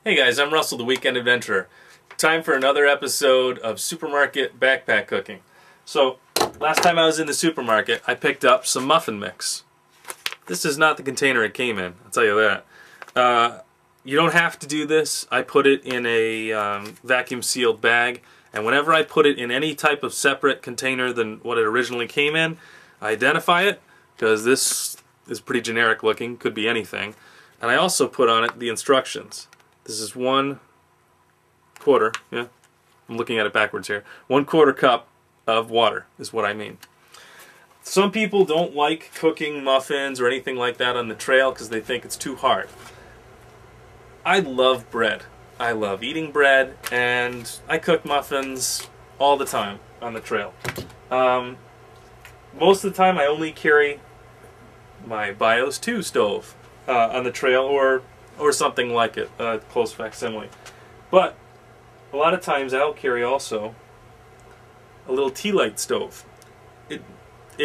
Hey guys, I'm Russell, the Weekend Adventurer. Time for another episode of Supermarket Backpack Cooking. So, last time I was in the supermarket, I picked up some muffin mix. This is not the container it came in, I'll tell you that. You don't have to do this. I put it in a vacuum sealed bag, and whenever I put it in any type of separate container than what it originally came in, I identify it, because this is pretty generic looking, could be anything. And I also put on it the instructions. This is 1/4, yeah, I'm looking at it backwards here. 1/4 cup of water is what I mean. Some people don't like cooking muffins or anything like that on the trail because they think it's too hard. I love bread. I love eating bread, and I cook muffins all the time on the trail. Most of the time I only carry my BIOS 2 stove on the trail, or something like it, close facsimile. But a lot of times I'll carry also a little tea light stove. It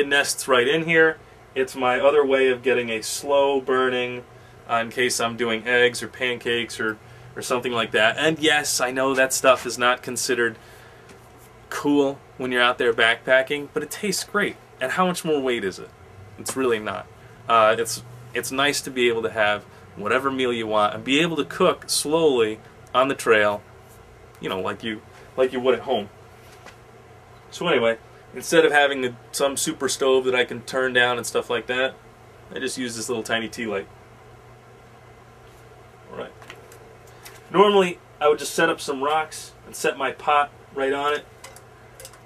nests right in here. It's my other way of getting a slow burning in case I'm doing eggs or pancakes or something like that. And yes, I know that stuff is not considered cool when you're out there backpacking, but it tastes great. And how much more weight is it? It's really not. It's nice to be able to have whatever meal you want and be able to cook slowly on the trail, you know, like you would at home. So anyway, instead of having some super stove that I can turn down and stuff like that, I just use this little tiny tea light. Alright. Normally I would just set up some rocks and set my pot right on it.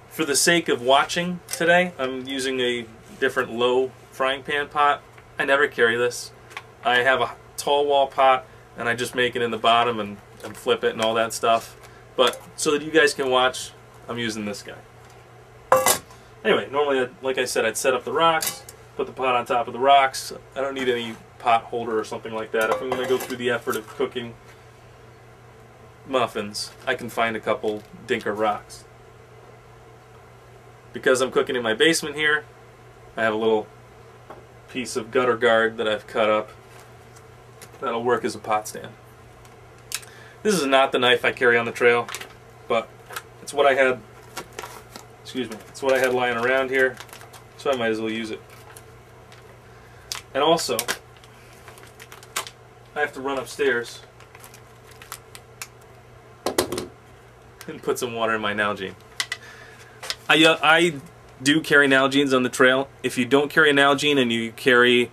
For the sake of watching today, I'm using a different low frying pan pot. I never carry this. I have a tall wall pot, and I just make it in the bottom and flip it and all that stuff. But so that you guys can watch, I'm using this guy. Anyway, normally, like I said, I'd set up the rocks, put the pot on top of the rocks. I don't need any pot holder or something like that. If I'm going to go through the effort of cooking muffins, I can find a couple dinker rocks. Because I'm cooking in my basement here, I have a little piece of gutter guard that I've cut up that'll work as a pot stand. This is not the knife I carry on the trail, but it's what I had, it's what I had lying around here, so I might as well use it. And also, I have to run upstairs and put some water in my Nalgene. I do carry Nalgenes on the trail. If you don't carry a Nalgene and you carry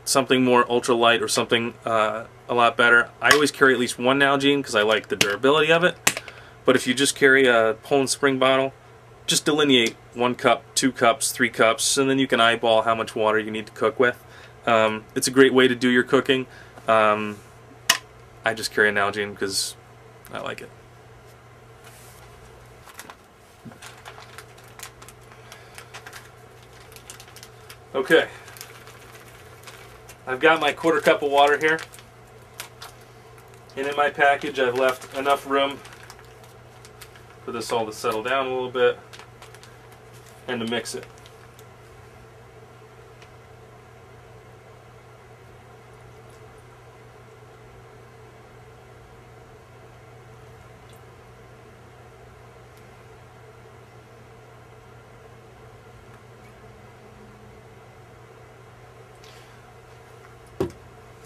something more ultralight or something a lot better, I always carry at least one Nalgene because I like the durability of it. But if you just carry a Poland Spring bottle, just delineate 1 cup, 2 cups, 3 cups, and then you can eyeball how much water you need to cook with. It's a great way to do your cooking. I just carry a Nalgene because I like it. Okay, I've got my 1/4 cup of water here, and in my package I've left enough room for this all to settle down a little bit and to mix it.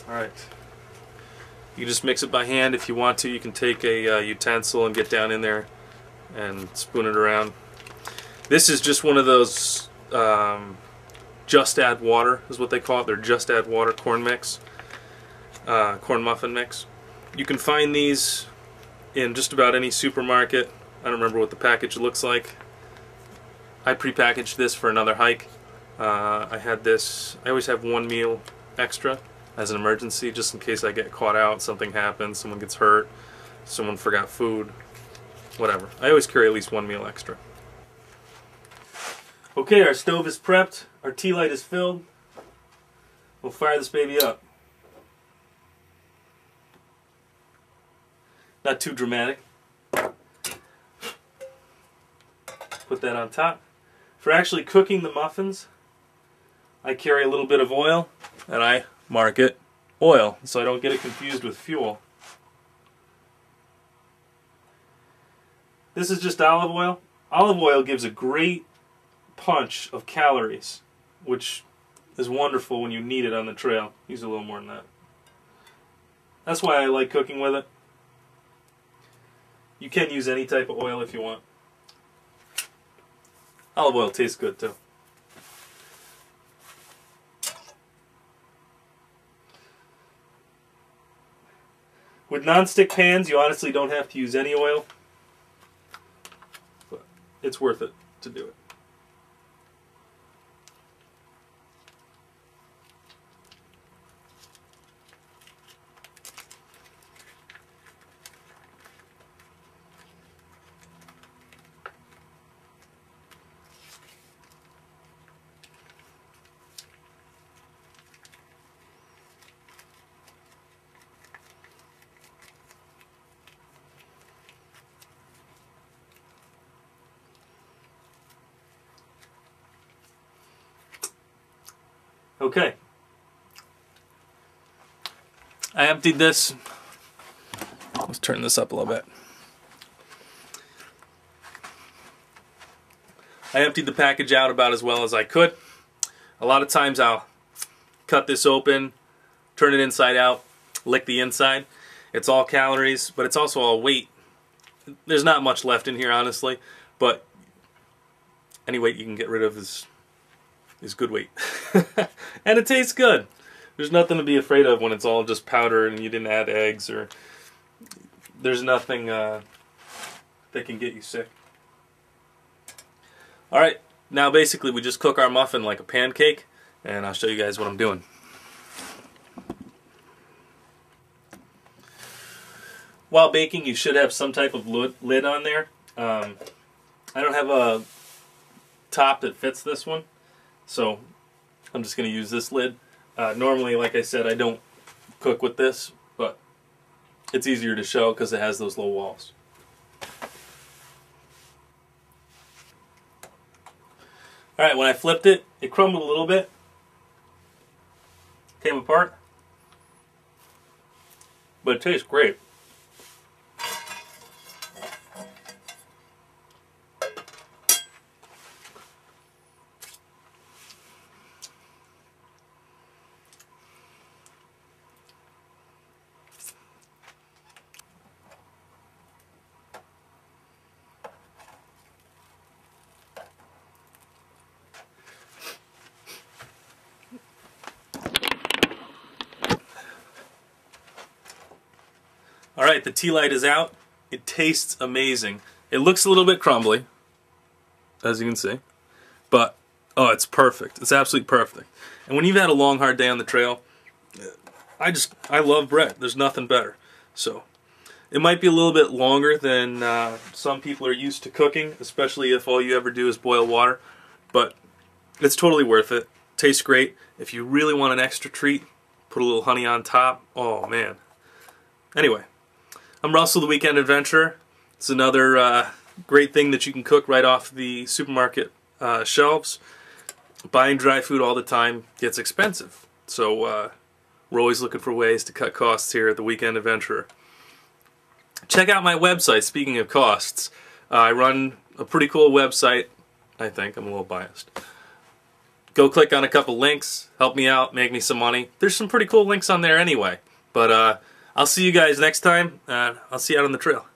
Alright, you can just mix it by hand. If you want to, you can take a utensil and get down in there and spoon it around. This is just one of those just add water is what they call it. They're just add water corn mix, corn muffin mix. You can find these in just about any supermarket. I don't remember what the package looks like. I pre-packaged this for another hike. I had this, I always have 1 meal extra as an emergency, just in case I get caught out, something happens, someone gets hurt, someone forgot food, whatever. I always carry at least 1 meal extra. Okay, our stove is prepped, our tea light is filled. We'll fire this baby up. Not too dramatic. Put that on top. For actually cooking the muffins, I carry a little bit of oil, and I mark it oil, so I don't get it confused with fuel. This is just olive oil. Olive oil gives a great punch of calories, which is wonderful when you need it on the trail. Use a little more than that. That's why I like cooking with it. You can use any type of oil if you want. Olive oil tastes good too. With non-stick pans, you honestly don't have to use any oil, but it's worth it to do it. Okay, I emptied this. Let's turn this up a little bit. I emptied the package out about as well as I could. A lot of times I'll cut this open, turn it inside out, lick the inside. It's all calories, but it's also all weight. There's not much left in here, honestly, but any weight you can get rid of is good weight. And it tastes good. There's nothing to be afraid of when it's all just powder and you didn't add eggs, or there's nothing that can get you sick. Alright, now basically we just cook our muffin like a pancake, and I'll show you guys what I'm doing. While baking, you should have some type of lid on there. I don't have a top that fits this one, so I'm just going to use this lid. Normally, like I said, I don't cook with this, but it's easier to show because it has those low walls. Alright, when I flipped it, it crumbled a little bit. Came apart. But it tastes great. Alright, the tea light is out. It tastes amazing. It looks a little bit crumbly, as you can see, but oh, it's perfect. It's absolutely perfect. And when you've had a long, hard day on the trail, I love bread. There's nothing better. So it might be a little bit longer than some people are used to cooking, especially if all you ever do is boil water, but it's totally worth it. Tastes great. If you really want an extra treat, put a little honey on top. Oh man. Anyway, I'm Russell, the Weekend Adventurer. It's another great thing that you can cook right off the supermarket shelves. Buying dry food all the time gets expensive, so we're always looking for ways to cut costs here at the Weekend Adventurer. Check out my website, speaking of costs. I run a pretty cool website, I think. I'm a little biased. Go click on a couple links, help me out, make me some money. There's some pretty cool links on there anyway. But I'll see you guys next time, and I'll see you out on the trail.